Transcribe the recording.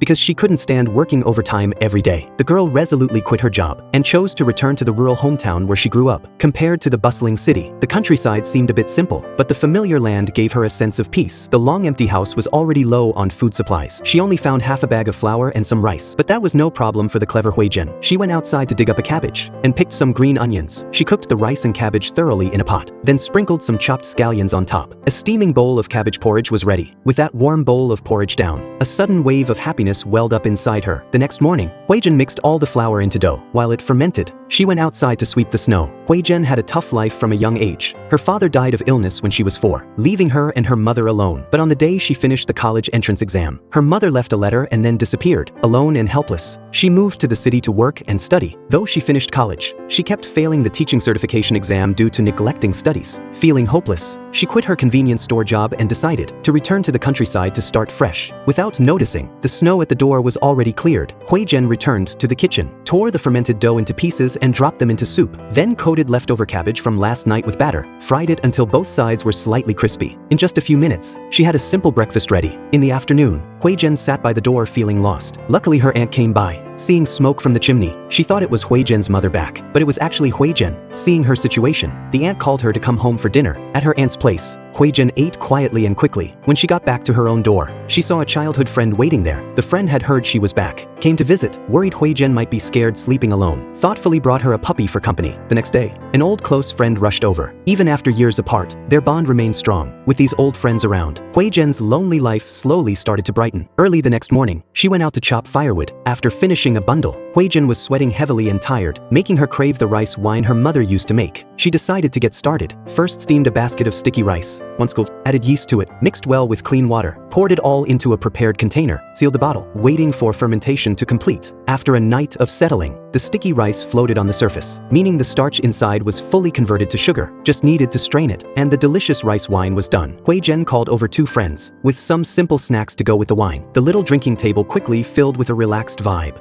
because she couldn't stand working overtime every day. The girl resolutely quit her job and chose to return to the rural hometown where she grew up. Compared to the bustling city, the countryside seemed a bit simple, but the familiar land gave her a sense of peace. The long empty house was already low on food supplies. She only found half a bag of flour and some rice, but that was no problem for the clever Huizhen. She went outside to dig up a cabbage and picked some green onions. She cooked the rice and cabbage thoroughly in a pot, then sprinkled some chopped scallions on top. A steaming bowl of cabbage porridge was ready. With that warm bowl of porridge down, a sudden wave of happiness welled up inside her. The next morning, Huizhen mixed all the flour into dough. While it fermented, she went outside to sweep the snow. Huizhen had a tough life from a young age. Her father died of illness when she was 4, leaving her and her mother alone. But on the day she finished the college entrance exam, her mother left a letter and then disappeared. Alone and helpless, she moved to the city to work and study. Though she finished college, she kept failing the teaching certification exam due to neglecting studies. Feeling hopeless, she quit her convenience store job and decided to return to the countryside to start fresh. Without noticing, the snow at the door was already cleared. Huizhen returned to the kitchen, tore the fermented dough into pieces and dropped them into soup, then coated leftover cabbage from last night with batter, fried it until both sides were slightly crispy. In just a few minutes, she had a simple breakfast ready. In the afternoon, Huizhen sat by the door feeling lost. Luckily her aunt came by. Seeing smoke from the chimney, she thought it was Huizhen's mother back, but it was actually Huizhen. Seeing her situation, the aunt called her to come home for dinner. At her aunt's place, Huizhen ate quietly and quickly. When she got back to her own door, she saw a childhood friend waiting there. The friend had heard she was back, came to visit, worried Huizhen might be scared sleeping alone, thoughtfully brought her a puppy for company. The next day, an old close friend rushed over. Even after years apart, their bond remained strong. With these old friends around, Huizhen's lonely life slowly started to brighten. Early the next morning, she went out to chop firewood. After finishing a bundle, Huizhen was sweating heavily and tired, making her crave the rice wine her mother used to make. She decided to get started. First steamed a basket of sticky rice. Once cooled, added yeast to it, mixed well with clean water, poured it all into a prepared container, sealed the bottle, waiting for fermentation to complete. After a night of settling, the sticky rice floated on the surface, meaning the starch inside was fully converted to sugar, just needed to strain it, and the delicious rice wine was done. Huizhen called over 2 friends, with some simple snacks to go with the wine. The little drinking table quickly filled with a relaxed vibe.